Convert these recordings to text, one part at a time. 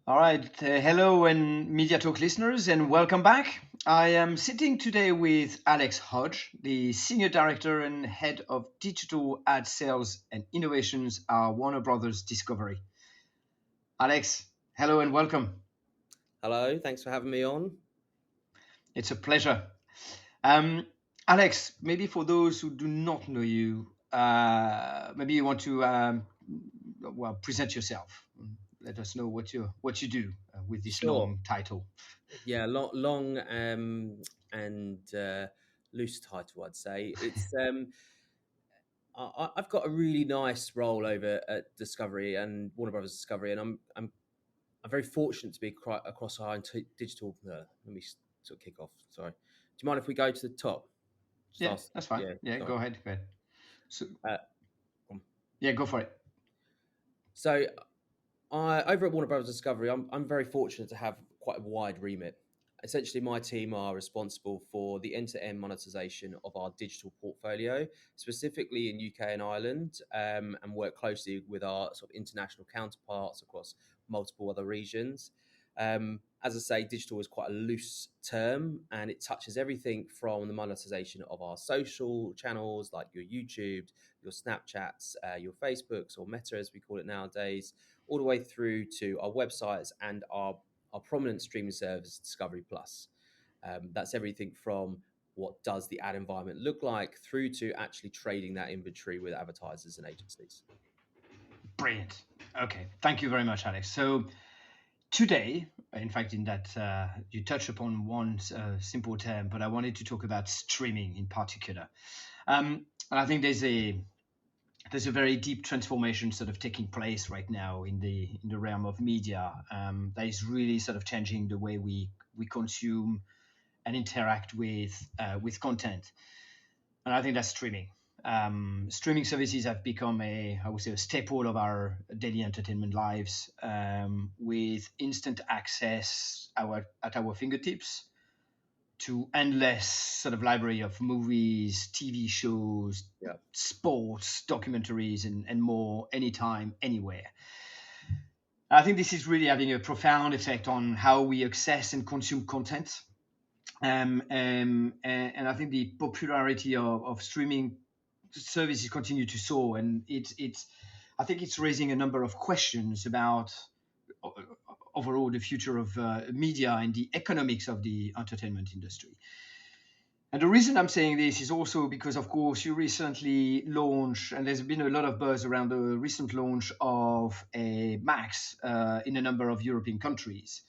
All right. Hello, and MediaTalk listeners, and welcome back. I am sitting today with Alex Hodge, the Senior Director and Head of Digital Ad Sales and Innovations at Warner Brothers Discovery. Alex, hello and welcome. Hello, thanks for having me on. It's a pleasure. Um, Alex, maybe for those who do not know you, maybe you want to present yourself. Let us know what you do with this Sure. long title. Yeah, long and loose title, I'd say. I've got a really nice role over at Discovery and Warner Brothers Discovery, and I'm very fortunate to be across our digital. Let me sort of kick off. Sorry. Do you mind if we go to the top? Just Yeah, ask. that's fine. Yeah, Yeah, sorry. go ahead. Go ahead. So, Uh, um, yeah, go for it. so over at Warner Brothers Discovery, I'm very fortunate to have quite a wide remit. Essentially, my team are responsible for the end-to-end monetization of our digital portfolio, specifically in UK and Ireland, and work closely with our sort of international counterparts across multiple other regions. As I say, digital is quite a loose term, and it touches everything from the monetization of our social channels, like your YouTube, your Snapchats, your Facebooks, or Meta, as we call it nowadays, all the way through to our websites and our prominent streaming service, Discovery Plus. That's everything from what does the ad environment look like through to actually trading that inventory with advertisers and agencies. Brilliant. Okay, thank you very much, Alex. So today, in fact, in that you touched upon one simple term, but I wanted to talk about streaming in particular. And I think there's a very deep transformation sort of taking place right now in the realm of media that is really sort of changing the way we consume and interact with content. And I think that's streaming. Streaming services have become I would say, a staple of our daily entertainment lives, with instant access at our fingertips to endless sort of library of movies, TV shows, Yeah. sports, documentaries, and more, anytime, anywhere. I think this is really having a profound effect on how we access and consume content. And I think the popularity of streaming services continue to soar, and I think it's raising a number of questions about overall the future of media and the economics of the entertainment industry. And the reason I'm saying this is also because, of course, you recently launched, and there's been a lot of buzz around the recent launch of a Max in a number of European countries.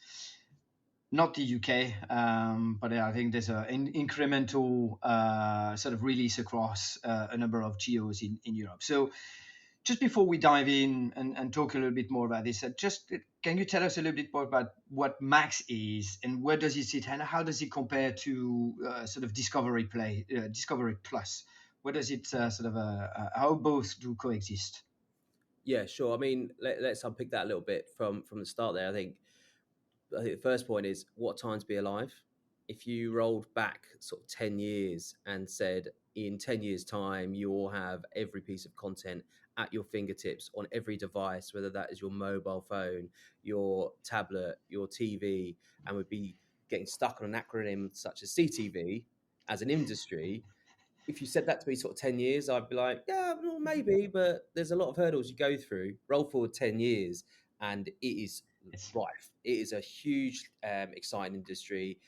Not the UK, but I think there's an incremental sort of release across a number of geos in Europe. So just before we dive in and talk a little bit more about this, can you tell us a little bit more about what Max is and where does it sit and how does it compare to sort of Discovery Plus? Where does it how both do coexist? Yeah, sure. I mean, let's unpick that a little bit from the start there. I think the first point is what time to be alive. If you rolled back sort of 10 years and said in 10 years' time, you will have every piece of content at your fingertips on every device, whether that is your mobile phone, your tablet, your TV, and would be getting stuck on an acronym such as CTV as an industry. If you said that to me sort of 10 years, I'd be like, yeah, well, maybe, but there's a lot of hurdles you go through. Roll forward 10 years, and it is It's rife. It is a huge, exciting industry.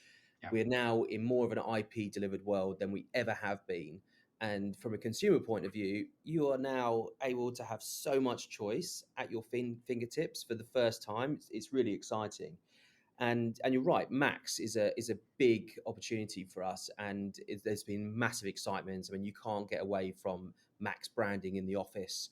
Yeah. We're now in more of an IP delivered world than we ever have been. And from a consumer point of view, you are now able to have so much choice at your fingertips for the first time. It's really exciting. And you're right, Max is a big opportunity for us, and there's been massive excitement. I mean, you can't get away from Max branding in the office.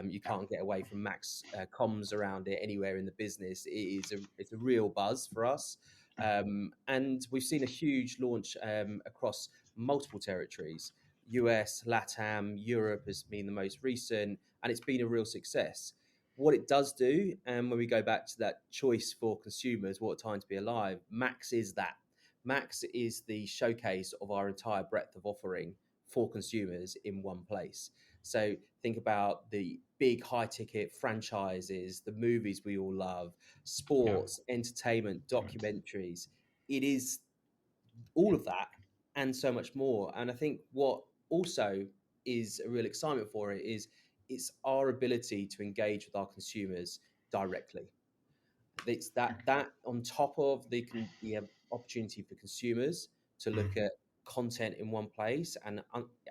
You Yeah. can't get away from Max comms around it anywhere in the business. It's a real buzz for us, and we've seen a huge launch across multiple territories. US, LATAM, Europe has been the most recent, and it's been a real success. What it does do, and when we go back to that choice for consumers, what time to be alive, Max is that. Max is the showcase of our entire breadth of offering for consumers in one place. So think about the big high ticket franchises, the movies we all love, Yeah. sports, entertainment, documentaries. It is all of that and so much more. And I think what also is a real excitement for it is it's our ability to engage with our consumers directly. It's that on top of the opportunity for consumers to look Mm. at content in one place and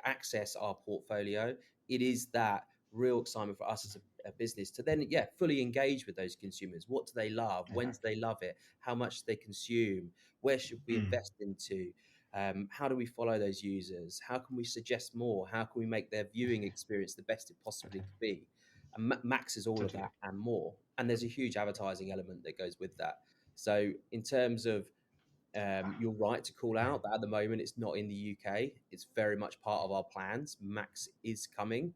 access our portfolio. It is that real excitement for us as a business to then fully engage with those consumers. What do they love? When do Exactly. they love it? How much do they consume? Where should we Mm. invest into? How do we follow those users? How can we suggest more? How can we make their viewing experience the best it possibly could be? And Max is all of Totally. that and more. And there's a huge advertising element that goes with that. So in terms of you're right to call out that at the moment it's not in the UK. It's very much part of our plans. Max is coming.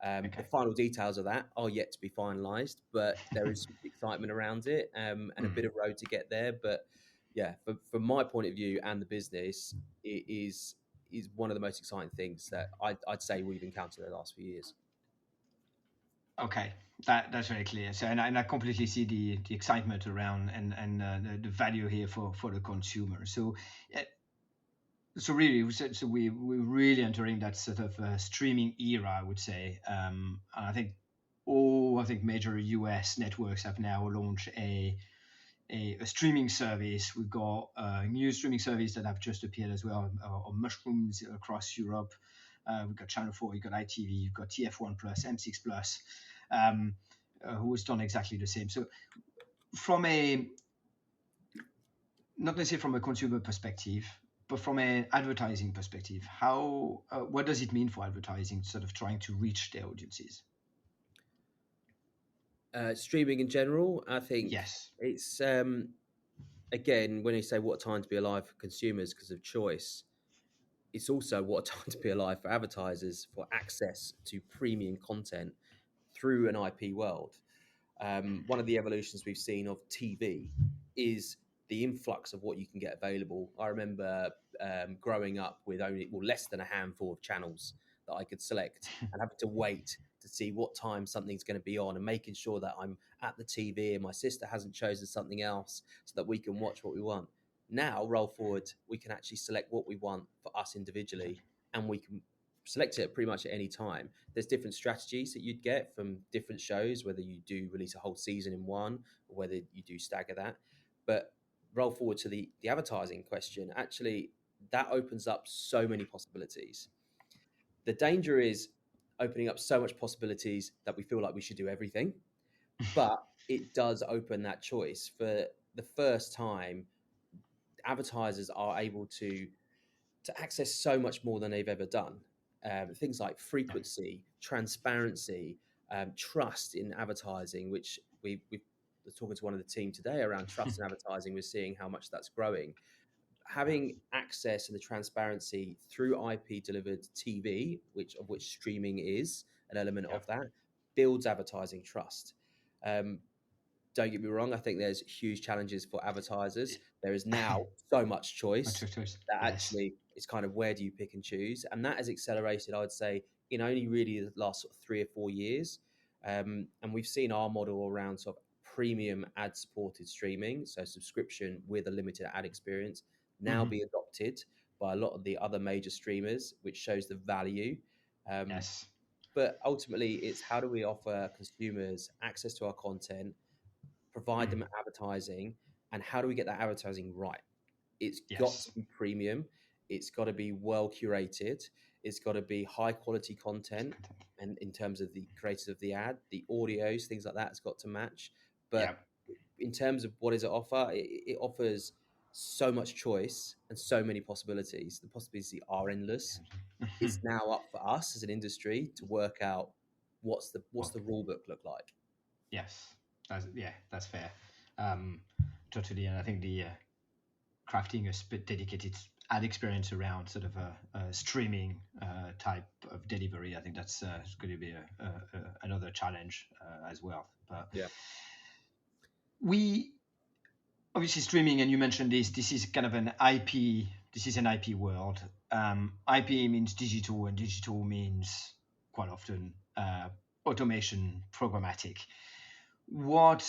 The Okay. final details of that are yet to be finalised, but there is excitement around it and a Mm. bit of road to get there. But yeah, from my point of view and the business, it is one of the most exciting things that I'd say we've encountered in the last few years. Okay, that's very clear. So, and I completely see the excitement around and the value here for the consumer. So, uh, so really, we're really entering that sort of streaming era, I would say. And I think major US networks have now launched a streaming service. We've got a new streaming service that have just appeared as well, on mushrooms across Europe. We've got Channel 4, you've got ITV, you've got TF1 Plus, M6 Plus, who has done exactly the same. So from a, not necessarily from a consumer perspective, but from an advertising perspective, how what does it mean for advertising, sort of trying to reach their audiences? Streaming in general, I think Yes. it's again when you say what a time to be alive for consumers because of choice, it's also what a time to be alive for advertisers for access to premium content through an IP world. One of the evolutions we've seen of TV is the influx of what you can get available. I remember growing up with only less than a handful of channels that I could select and having to wait to see what time something's going to be on and making sure that I'm at the TV and my sister hasn't chosen something else so that we can watch what we want. Now, roll forward, we can actually select what we want for us individually and we can select it pretty much at any time. There's different strategies that you'd get from different shows, whether you do release a whole season in one or whether you do stagger that. But roll forward to the advertising question, actually, that opens up so many possibilities. The danger is opening up so much possibilities that we feel like we should do everything, but it does open that choice. For the first time, advertisers are able to access so much more than they've ever done. Things like Yeah. frequency, transparency, trust in advertising, which we were talking to one of the team today around trust in advertising. We're seeing how much that's growing. Having access and the transparency through IP delivered TV, which streaming is an element Yeah. of that, builds advertising trust. Um, don't get me wrong, I think there's huge challenges for advertisers. There is now so much choice Much choice. that Yes. actually it's kind of where do you pick and choose? And that has accelerated, I would say, in only really the last sort of 3 or 4 years. And we've seen our model around sort of premium ad supported streaming, so subscription with a limited ad experience, now Hmm. be adopted by a lot of the other major streamers, which shows the value. Um, Yes. but ultimately, it's how do we offer consumers access to our content, provide Mm. them advertising, and how do we get that advertising right? It's got Yes. to be premium, it's got to be well curated, it's got to be high quality content, Content. and in terms of the creators of the ad, the audios, things like that, it's got to match. Yeah. But in terms of what does it offer, it offers so much choice and so many possibilities. The possibilities are endless. It's now up for us as an industry to work out what's Well, the rule book look like. yes. That's fair. Um, Totally. And I think the crafting a dedicated ad experience around sort of a streaming type of delivery, I think that's going to be another challenge as well. But Yeah. we obviously streaming, and you mentioned this. This is kind of an IP. This is an IP world. IP means digital, and digital means quite often automation, programmatic. What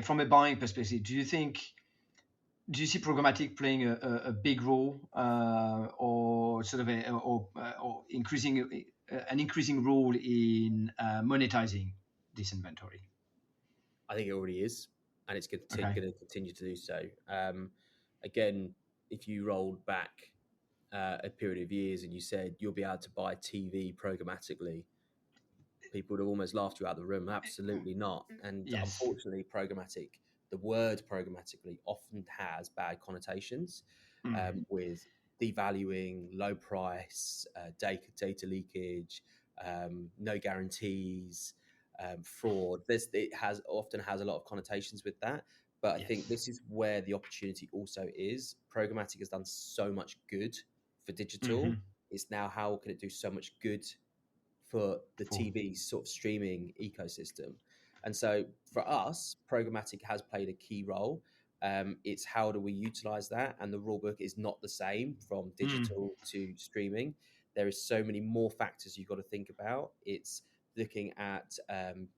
from a buying perspective, do you see programmatic playing a big role, or sort of or increasing an increasing role in monetizing this inventory? I think it already is, and it's going Okay. to continue to do so. Again, if you rolled back a period of years and you said you'll be able to buy TV programmatically, people would have almost laughed you out of the room. Absolutely not. And Yes. unfortunately, the word programmatically often has bad connotations, Mm. with devaluing, low price, data leakage, no guarantees, fraud. It has often has a lot of connotations with that. But I think Yes. this is where the opportunity also is. Programmatic has done so much good for digital. Hmm. It's now how can it do so much good for the For. TV sort of streaming ecosystem. And so for us, programmatic has played a key role. It's how do we utilize that? And the rule book is not the same from Mm. digital to streaming. There is so many more factors you've got to think about. It's looking at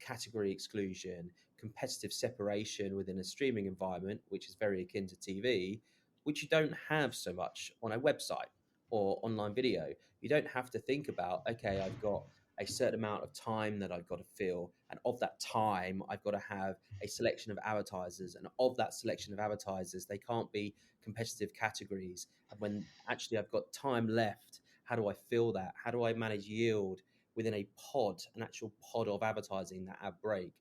category exclusion, competitive separation within a streaming environment, which is very akin to TV, which you don't have so much on a website or online video. You don't have to think about, okay, I've got a certain amount of time that I've got to fill. And of that time, I've got to have a selection of advertisers. And of that selection of advertisers, they can't be competitive categories. And when actually I've got time left, how do I fill that? How do I manage yield within a pod, an actual pod of advertising, that ad break?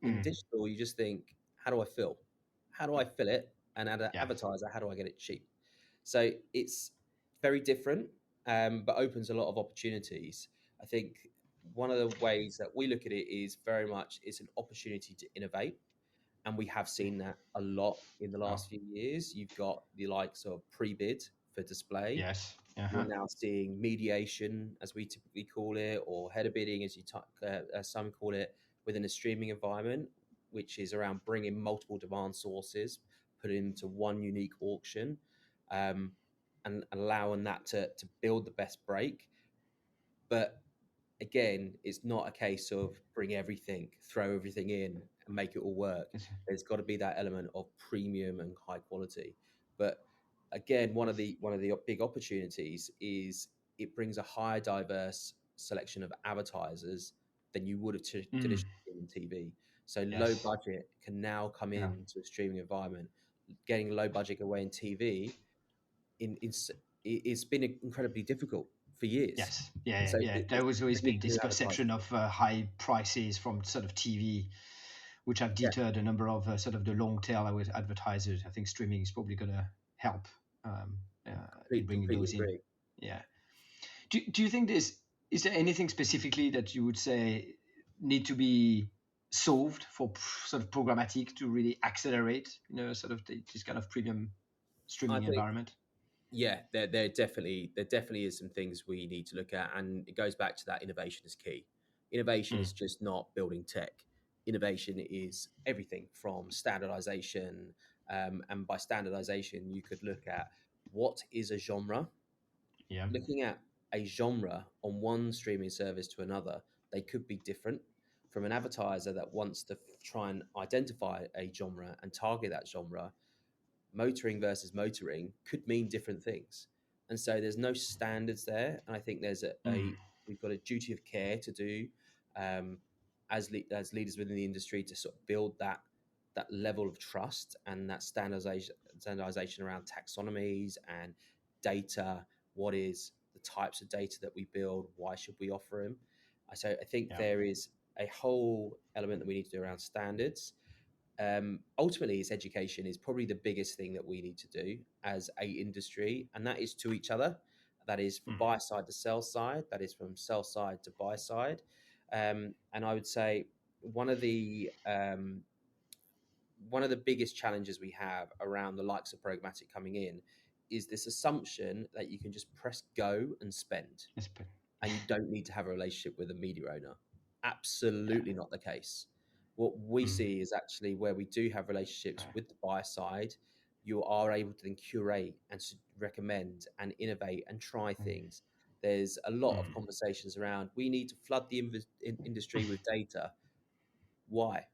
In Mm. digital, you just think, how do I fill? How do I fill it? And as an Yeah. advertiser, how do I get it cheap? So it's very different, but opens a lot of opportunities. I think one of the ways that we look at it is very much it's an opportunity to innovate. And we have seen that a lot in the Oh. last few years. You've got the likes of pre-bid for display. Yes. You're Uh-huh. now seeing mediation, as we typically call it, or header bidding, as some call it, within a streaming environment, which is around bringing multiple demand sources, put into one unique auction, um, and allowing that to build the best break. But again, it's not a case of bring everything, throw everything in, and make it all work. Yes. There's got to be that element of premium and high quality. But again, one of the big opportunities is it brings a higher diverse selection of advertisers than you would have Mm. traditionally seen in TV. So low Yes. budget can now come Yeah. into a streaming environment. Getting low budget away in TV in it's been incredibly difficult for years. Yes. Yeah. And Yeah. so Yeah. it's There was always been traditional this perception advertising. of high prices from sort of TV, which have Yeah, deterred a number of sort of the long tail with advertisers. I think streaming is probably going to help um, uh, in bringing completely those in. agree. Yeah. Do you think is there anything specifically that you would say need to be solved for sort of programmatic to really accelerate, sort of this kind of premium I streaming think, environment? yeah, there definitely is some things we need to look at, and it goes back to that innovation is key. Innovation Mm. is just not building tech. Innovation is everything from standardization, and by standardization, you could look at what is a genre. Yeah. Looking at a genre on one streaming service to another, they could be different. From an advertiser that wants to try and identify a genre and target that genre, motoring versus motoring could mean different things. And so there's no standards there. And I think there's Mm. we've got a duty of care to do, um, as leaders within the industry, to sort of build that level of trust and that standardization around taxonomies and data. What is the types of data that we build? Why should we offer them? So I think Yeah. there is a whole element that we need to do around standards. Ultimately, it's education is probably the biggest thing that we need to do as a industry, and that is to each other. That is from Mm. buy side to sell side. That is from sell side to buy side. And I would say one of the um, one of the biggest challenges we have around the likes of programmatic coming in is this assumption that you can just press go and spend, Yes, and you don't need to have a relationship with a media owner. yeah. Absolutely not the case. What we Mm. see is actually where we do have relationships with the buyer side, you are able to then curate and recommend and innovate and try Mm. things. There's a lot of Mm. conversations around we need to flood the industry with data. Why?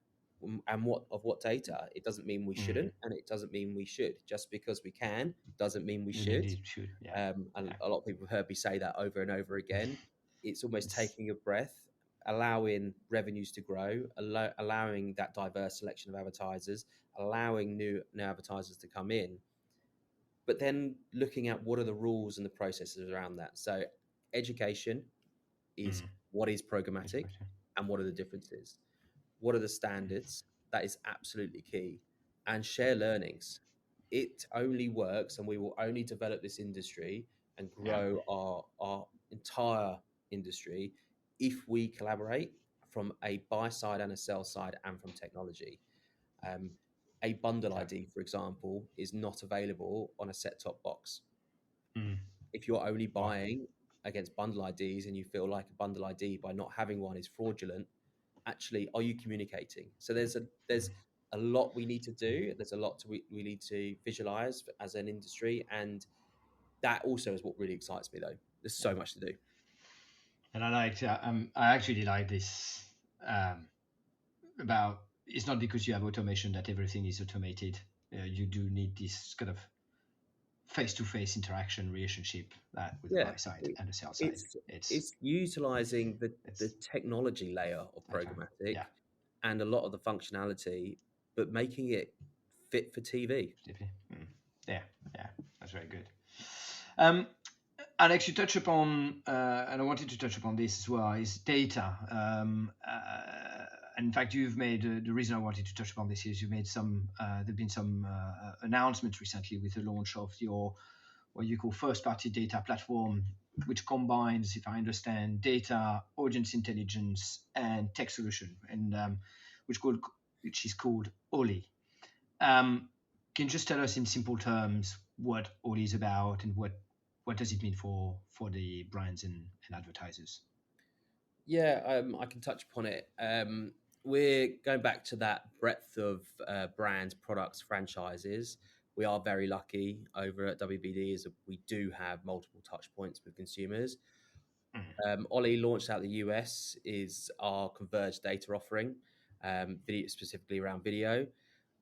And what data? It doesn't mean we Mm. shouldn't, and it doesn't mean we should. Just because we can doesn't mean we You should. indeed should. Yeah. Yeah. A lot of people have heard me say that over and over again. It's almost It's, taking a breath, allowing revenues to grow, allowing that diverse selection of advertisers, allowing new advertisers to come in, but then looking at what are the rules and the processes around that. So education is mm. what is It's programmatic better. and what are the differences. What are the standards? That is absolutely key. And share learnings. It only works, and we will only develop this industry and Yeah. grow our entire industry if we collaborate from a buy side and a sell side and from technology. Um, a bundle Yeah. ID, for example, is not available on a set top box. Mm. If you're only Wow. buying against bundle IDs and you feel like a bundle ID by not having one is fraudulent, actually, are you communicating? So there's a lot we need to do. There's a lot we need to visualize as an industry, and that also is what really excites me. Though there's Yeah. so much to do. And I actually like this about it's not because you have automation that everything is automated. You do need this kind of face-to-face interaction relationship that with the Yeah, buy side it, and the sell side. it's It's it's utilizing the it's technology layer of okay. programmatic Yeah. and a lot of the functionality, but making it fit for TV. Mm. Yeah. Yeah. That's very good. Um, Alex, you touch upon, and I wanted to touch upon this as well, is data. And in fact, you've made the reason I wanted to touch upon this is you made some. There've been some announcements recently with the launch of your what you call first-party data platform, which combines, if I understand, data, audience intelligence, and tech solution, and which is called Oli. Um, can you just tell us in simple terms what Oli is about and what does it mean for the brands and advertisers? Yeah, I can touch upon it. We're going back to that breadth of brands, products, franchises. We are very lucky over at WBD is that we do have multiple touch points with consumers. Mm. Ollie launched out the US is our converged data offering, video, specifically around video.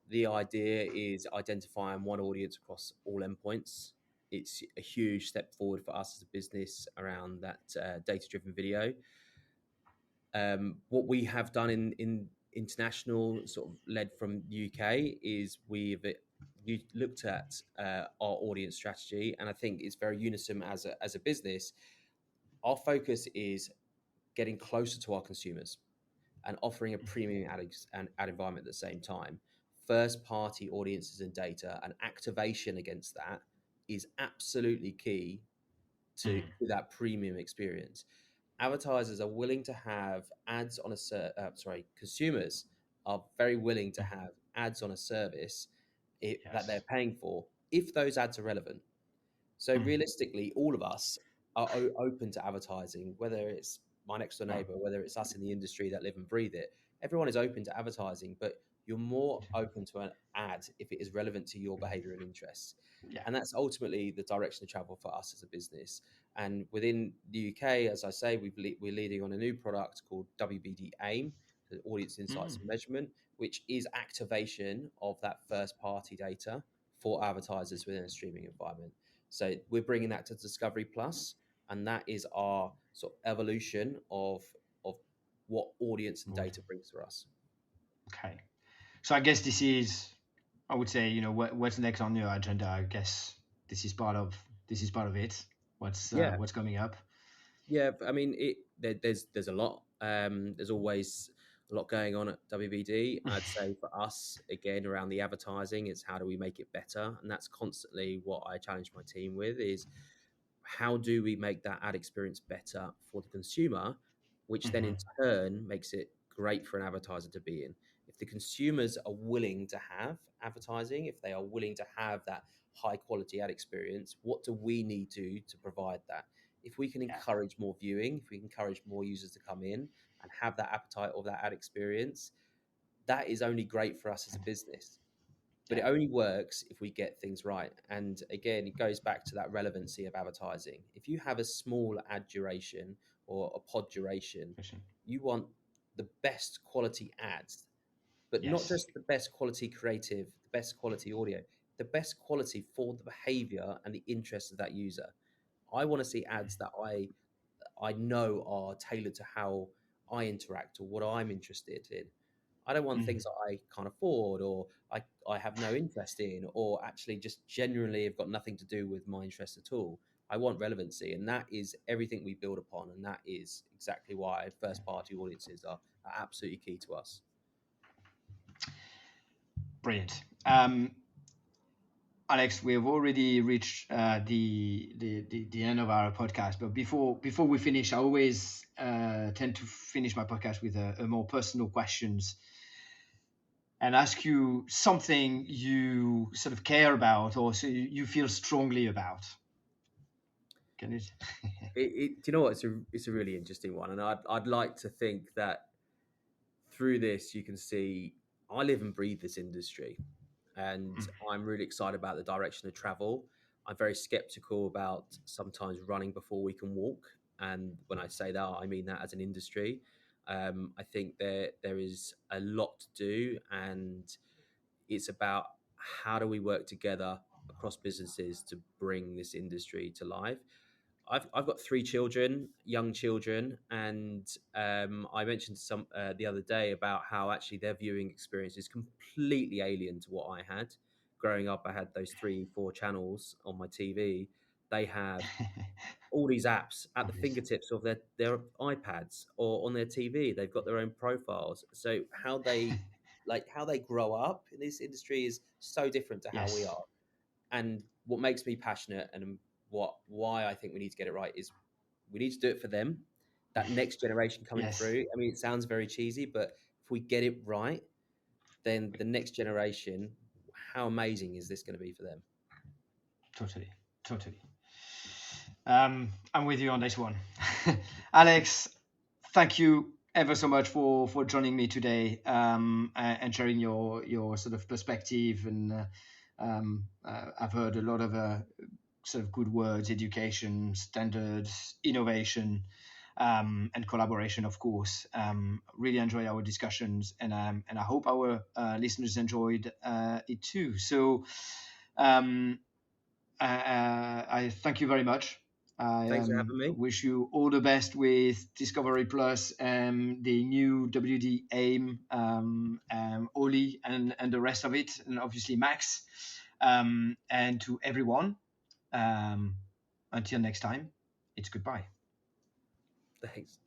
The idea is identifying one audience across all endpoints. It's a huge step forward for us as a business around that data-driven video. What we have done in international, sort of led from UK, is you looked at our audience strategy, and I think it's very unison as a business. Our focus is getting closer to our consumers and offering a premium ad environment at the same time. First party audiences and data and activation against that is absolutely key to Mm. that premium experience. Advertisers are willing to have ads on consumers are very willing to Mm. have ads on a service that Yes. they're paying for if those ads are relevant. So Mm. realistically, all of us are open to advertising, whether it's my next door Oh, neighbor, whether it's us in the industry that live and breathe it. Everyone is open to advertising, but you're more open to an ad if it is relevant to your behavior and interests. yeah. And that's ultimately the direction of travel for us as a business. And within the UK, as I say, we're leading on a new product called WBD AIM, the Audience Insights Mm. and Measurement, which is activation of that first party data for advertisers within a streaming environment. So we're bringing that to Discovery Plus, and that is our sort of evolution of what audience and Good. data brings to us. Okay. So I guess this is, I would say, what's next on your agenda. I guess this is part of it. Yeah, What's coming up? yeah. I mean, there's a lot. There's always a lot going on at WBD. I'd say for us, again, around the advertising, it's how do we make it better, and that's constantly what I challenge my team with is how do we make that ad experience better for the consumer, which then in Hmm. turn makes it great for an advertiser to be in. If the consumers are willing to have advertising, if they are willing to have that high quality ad experience, what do we need to provide that? If we can Yeah. encourage more viewing, if we can encourage more users to come in and have that appetite of that ad experience, that is only great for us as a business. but it only works if we get things right. And again, it goes back to that relevancy of advertising. If you have a small ad duration or a pod duration, you want the best quality ads, but not Yes. just the best quality creative, the best quality audio, the best quality for the behavior and the interest of that user. I want to see ads that I know are tailored to how I interact or what I'm interested in. I don't want things that I can't afford or I have no interest in, or actually just genuinely have got nothing to do with my interest at all. I want relevancy, and that is everything we build upon, and that is exactly why first party audiences are absolutely key to us. Brilliant. Alex, we have already reached the end of our podcast, but before we finish, I always tend to finish my podcast with a more personal questions and ask you something you sort of care about or so you feel strongly about. Can it? Do you know what? It's a really interesting one, and I'd like to think that through this you can see I live and breathe this industry, and I'm really excited about the direction of travel. I'm very skeptical about sometimes running before we can walk, and when I say that, I mean that as an industry. I think there is a lot to do, and it's about how do we work together across businesses to bring this industry to life. I've got three children, young children, and I mentioned some the other day about how actually their viewing experience is completely alien to what I had. Growing up, I had those 3, 4 channels on my TV. They have all these apps at the fingertips of their iPads or on their TV. They've got their own profiles. So how they grow up in this industry is so different to how we Yes. are. And what makes me passionate and why I think we need to get it right is we need to do it for them, that next generation coming Yes. through. I mean, it sounds very cheesy, but if we get it right, then the next generation, how amazing is this going to be for them? Totally. I'm with you on this one. Alex, thank you ever so much for joining me today and sharing your sort of perspective. And I've heard a lot of sort of good words: education, standards, innovation, and collaboration, of course. Really enjoyed our discussions, and I hope our listeners enjoyed it too. So. I thank you very much. I Thanks for having me. wish you all the best with Discovery Plus, the new WD AIM, Oli, and the rest of it, and obviously Max. And to everyone, until next time, it's goodbye. Thanks.